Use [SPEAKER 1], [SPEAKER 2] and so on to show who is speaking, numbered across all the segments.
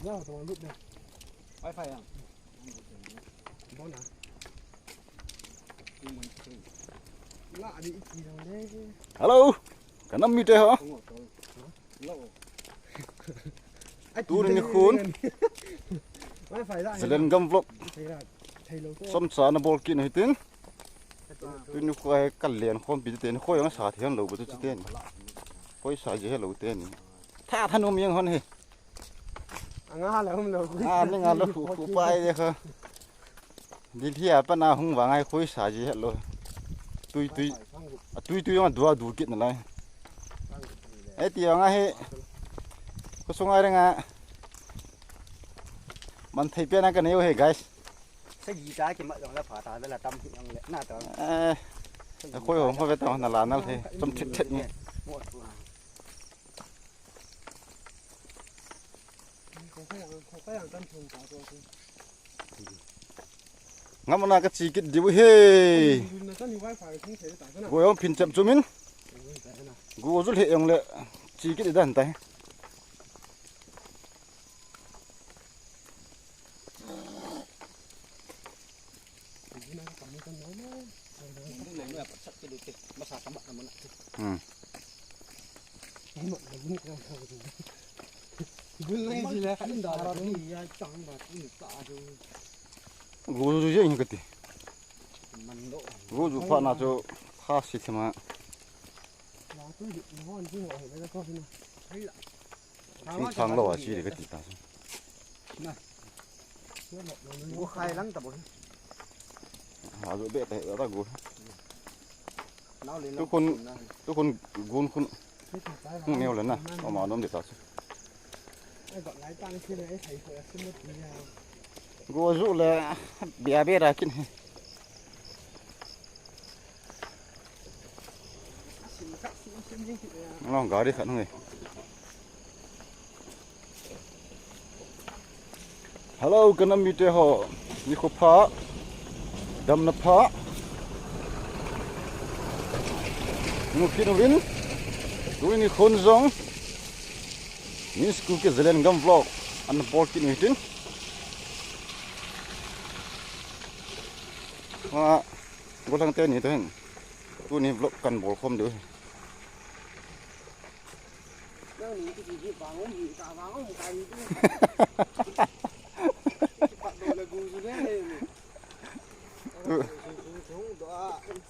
[SPEAKER 1] Đó là tụi lúc này.
[SPEAKER 2] Wifi à?
[SPEAKER 1] Bó nè. Lạ đi ít gì đâu đấy.
[SPEAKER 3] Hello, cả năm mươi hả?
[SPEAKER 1] Tu
[SPEAKER 3] đi khốn.
[SPEAKER 1] Wifi lại.
[SPEAKER 3] Sẽ lên găm vlog.
[SPEAKER 1] Thầy lâu
[SPEAKER 3] Xóm xã nó bol kín hơi tiếng. Tôi nu khoai cắt liền khom bị tên khoi nó xả thì hắn lâu bữa tôi tên. Khoi xả gì hết lâu tên. Tha thân ôm miếng hơn hề.
[SPEAKER 1] Ngã là không lâu.
[SPEAKER 3] Nên ngã nó phụ bay đấy hả? Đi thi à, bạn nào không vào ngay khoi xả gì hết rồi. Tôi mà đùa kiện này. Ấy thì ngay hệ. Có số ngay đây ngã. Mình thấy bên này cái này hay guys.
[SPEAKER 2] Cái gì trái thì mọi người là phá tà đây là tâm hiện ông lệ nát rồi.
[SPEAKER 3] Khôi hồn khôi về tao là nó thế, trong chết nhỉ. Ngắm nó cái gì cái điều he. Cô ông pin chậm zoom in. Cô rút hệ ông lệ chỉ cái đàn tay. Gua juga ini keti. Gua juga nak jo khas sih cuma. Thằng lo gì đấy cái gì ta?
[SPEAKER 2] Gua khai lắm tập rồi.
[SPEAKER 3] Rồi bệ tại đó gua. Tôi con gôn con không neo lớn à? Mà nó để tao. Gua dụ là bè ra kín. Nó gõ đi khẩn người. Hello, cái năm mít họ như khúc phá, đâm nắp phá. Ngô kín vin, tôi ni khôn zong. Min school cái zelen gam vlog, anh bol kín meeting. Mà có thằng tên này thôi, tôi ni vlog cần bol không được.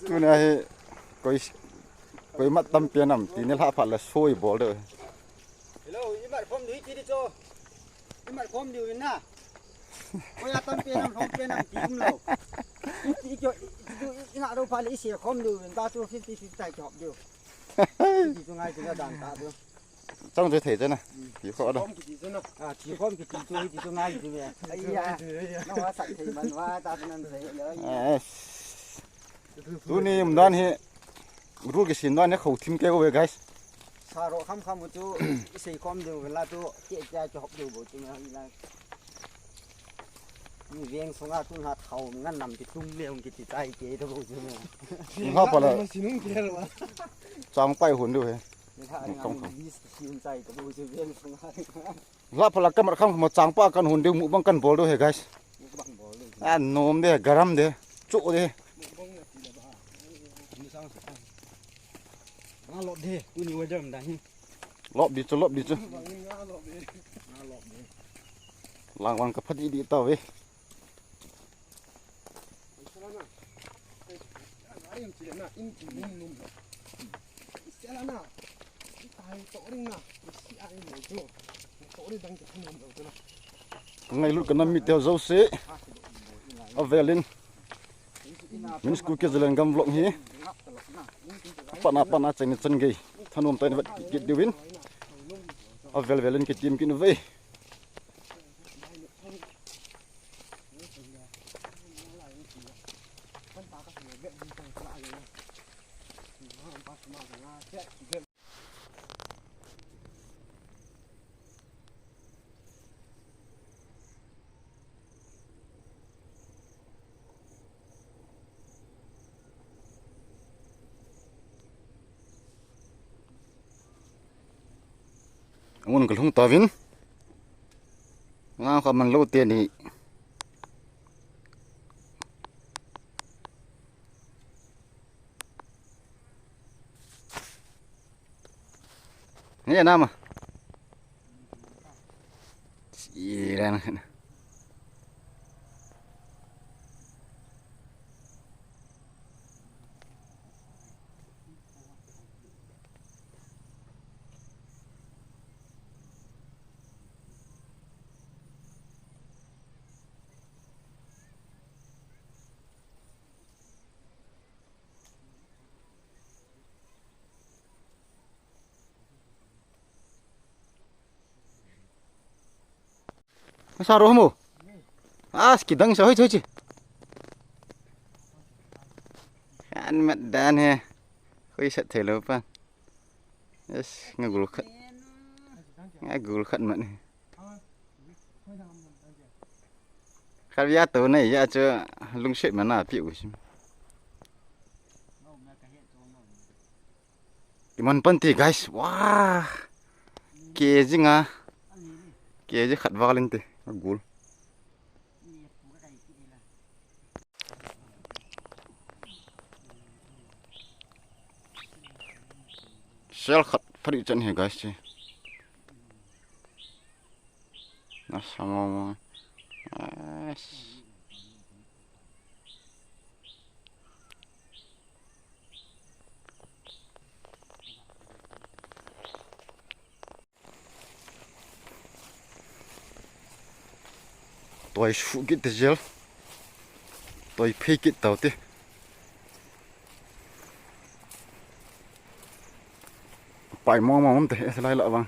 [SPEAKER 3] Tôi này coi mắt tâm tiền nằm tí nữa là phải là sôi bỏ được.
[SPEAKER 2] Hello, im bặt không đi đi cho. Im bặt không điều na. Ôi à tâm tiền không tiền nằm tím lâu. Đi cho nãy đâu phải lấy xe không điều người ta cho 50 tài chọn điều. Đi cho ngay thì là đàn ta được.
[SPEAKER 3] Trong tôi thấy thế này, chỉ khó đâu.
[SPEAKER 2] À chỉ không cái chỉ cho ngay thì về. Ấy à, nó hóa sạch thì mình hóa ta nên thấy nhớ.
[SPEAKER 3] Tôi này một đoạn hệ, rút cái xin đoạn này khẩu thím kêu về guys.
[SPEAKER 2] Sao rồi không một chú xây không điều là chú chạy ra cho học điều của chúng là như viên xuống à tuôn hạt hậu ngăn nằm thì tung liều cái tay chế đâu rồi chứ.
[SPEAKER 3] Nó phải là trong tay hồn được hết. Không. Lắp phải là cái mặt không một trắng pa căn hồn đều mũ bằng căn bol đâu hết guys. Nôm đấy, garam đấy, chỗ đấy.
[SPEAKER 2] Lọp đi, tôi nhiều giờ đấy.
[SPEAKER 3] Lọp đi chứ. Làng hoàng cái phát đi tao với. Ngay lúc cái năm mít theo dấu xế, ở về lên, mình school kia giờ lên gam vlog nhỉ. Pana chạy chân gầy, thằng ông tay vật kịch điều biến, ở về lên cái team kia nó về. Ngon cái không ta vin, ngang kho man lo te ni ni na ma si ra na sao rồi không kidang sao hết chứ anh mặt đan he khơi sạch thể lâu pa yes ngagul khát mặt khát giá tổ này giá cho lung sệt mà na piu sim iman panti guys wah kezinga kezi khát vào lên te ngagul sel khát phari chân he guys chứ nó sama tôi phụ cái gì tôi phê cái tàu thế phải mong mong thế sẽ lại lại vàng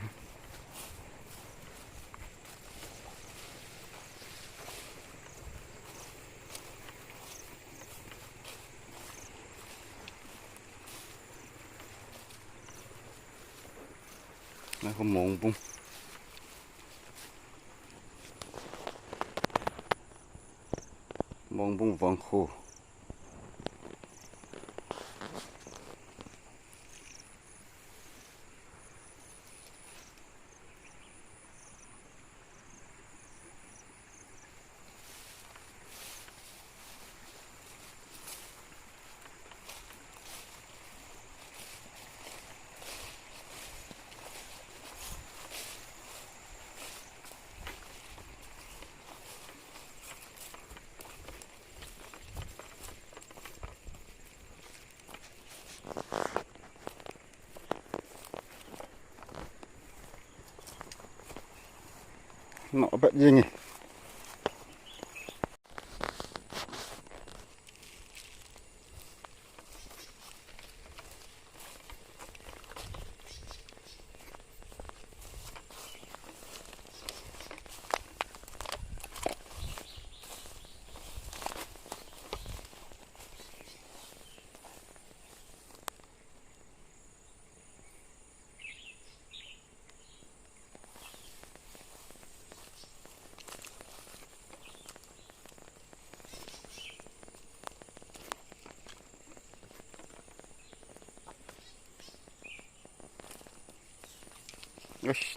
[SPEAKER 3] nó không mong bung mong bung vàng khô nọ bệnh gì nhỉ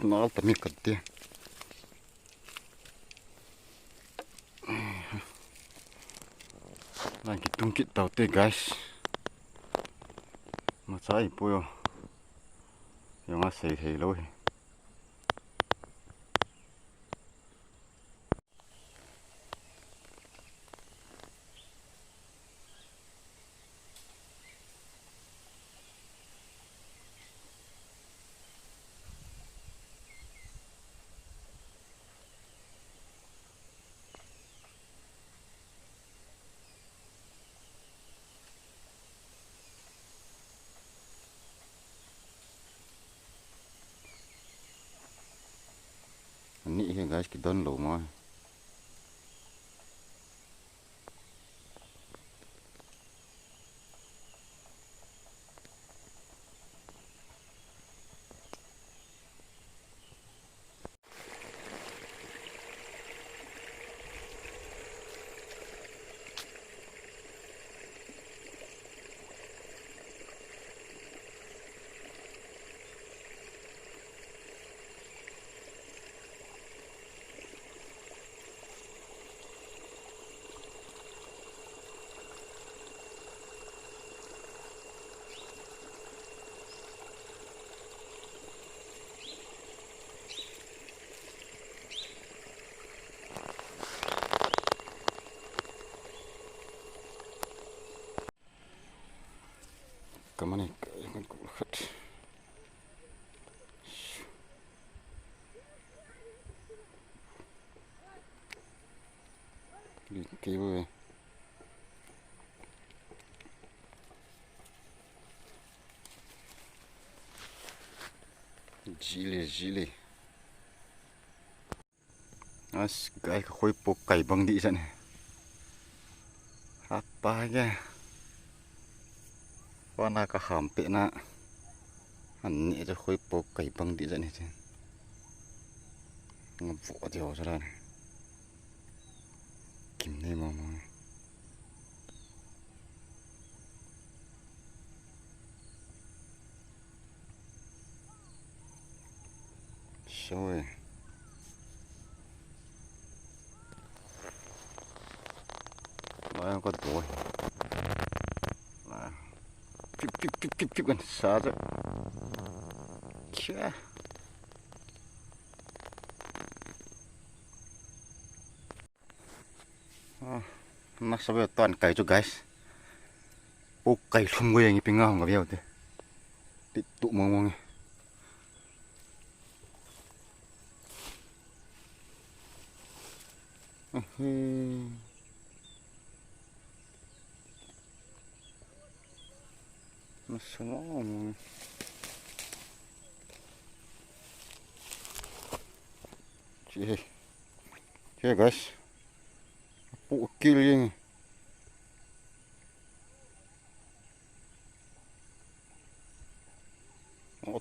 [SPEAKER 3] nó tầm cật tiền lagi tungkit tau te guys masai puyo yang asai thei loi ni he guys ki don lo mo kamani kan ku khat đi kêu về Gile as gai khoi po kai bang di san apa ya wana ka ham pe na an niจะkhoi po kai bang di san ni ngam vo dio sa ne kim ne mo mo Rồi. Nói có tuổi. Kíp gần xa rồi. Chưa. Nó sao bây giờ toàn cày cho guys. Bố cày không nguy hiểm bình ngang gặp nhau thế. Đi tụ mong mong. Nó sống chị guys bộ kia đi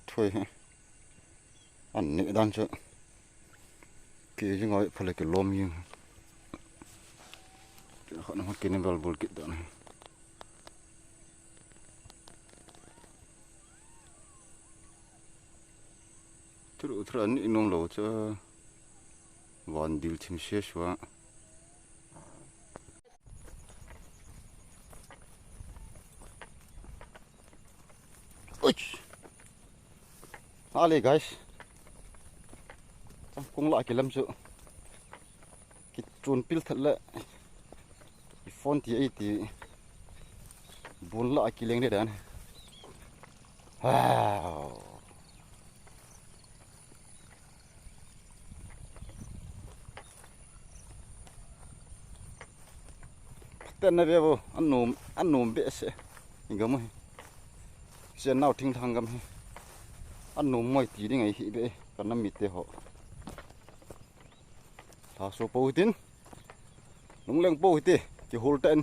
[SPEAKER 3] thôi ăn nệ đan chứ kia chứ ngồi phải là cái lom như họ nó kia nó vào bồn kịt đó này terus ini inung lo cho van dil tim sheshwa oi ali guys cũng lại cái lâm sự cái chuồn pil thật lệ cái phone thì bốn lại cái lên đây đấy wow tên này về vô ăn nôm bẹ sẽ hình mà sẽ nào thinh thang gầm ăn nôm mọi tí đi ngày hị bẹ còn năm mít để họ thả số bầu tin đúng lên bầu thì cái hồ tên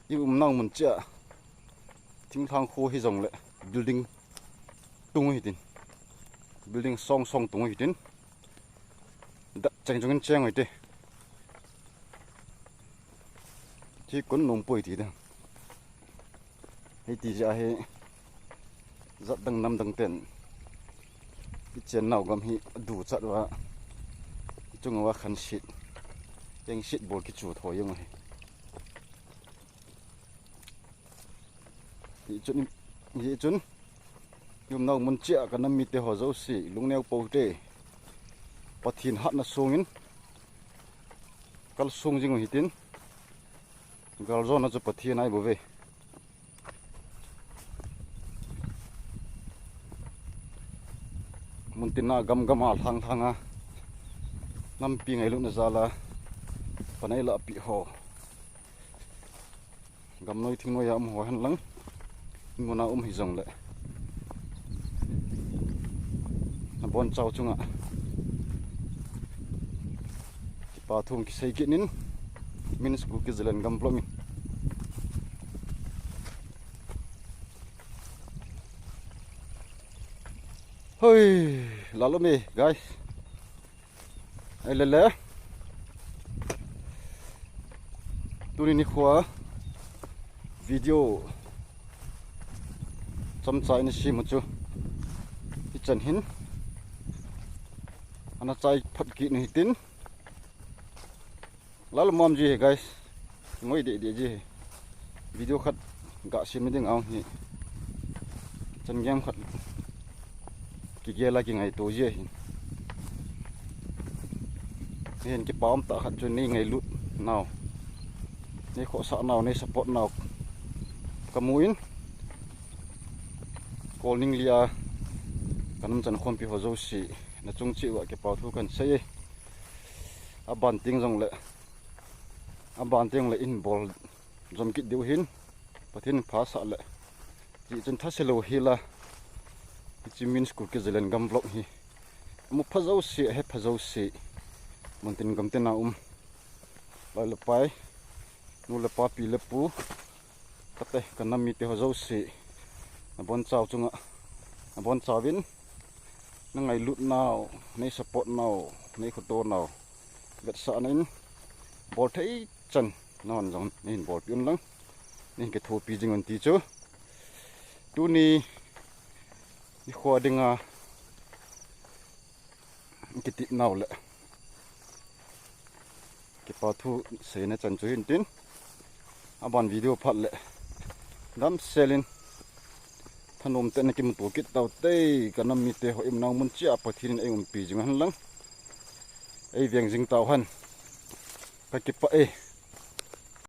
[SPEAKER 3] yêu nào mình chợ thinh thang khô hay rồng lại building tung hay tin building song tung hay tin đặt tranh trong cái trang này đi chỉ còn nông bồi thì thôi, hay thì ra hay rất đằng năm đằng tiền, cái chuyện nào cũng hi đủ chất và chung là khăn xịt, yang xịt bồi cái chuột thôi nhưng mà vậy chun dùng nào muốn chẹt cái năm mít để họ giấu xỉ lúc neo bầu tê, bắt thìn hạt nó sung cái sung gì người tin gal zo na chu pathi nai bove muntina gam al thang nam pi ngai lu na zala panai la pi ho gam noi thing noi am ho han lang ngona hi jong le na bon chau chunga pa thum ki sei kinin min school ki zelan gam plomi hoi lalo me guys ai lele tuni ni khwa video cham chai ni si mu chu i chan hin ana chai phat ki ni tin lalo mom ji guys ngoi de ji video khat ga sim ding ang hi chan game khat ki gela ki ngai to ji hen ki pom ta khat chu ni ngai lut nào ni kho sa nào ni support nào kamuin calling lia kanam chan khom pi ho zo si na chung chi wa ke pau thu kan sei a ban ting jong le a ban ting le in ball jom ki deu hin pathin pha sa le ji chen tha se lo hi la chi min school ke zelen gam block hi mu pha zo si he pha zo si mon tin gam te na lai le pai nu le pa pi le pu kate kanam mi te ho zo si a bon chaw chunga a bon chawin na ngai lut naw nei support naw nei khoto naw vet sa nin bol thei chan non jong nin bol piun lang nin ke tho pi jing on ti chu tu ni khwa dinga ki ti naw le ke pa thu se na chan chu hin tin a ban video phat le dam selin thanom te na kim to kit taw te kanam mi te ho im naw mun chia pathin ei pi jing han lang ei viang jing taw han ka ki pa e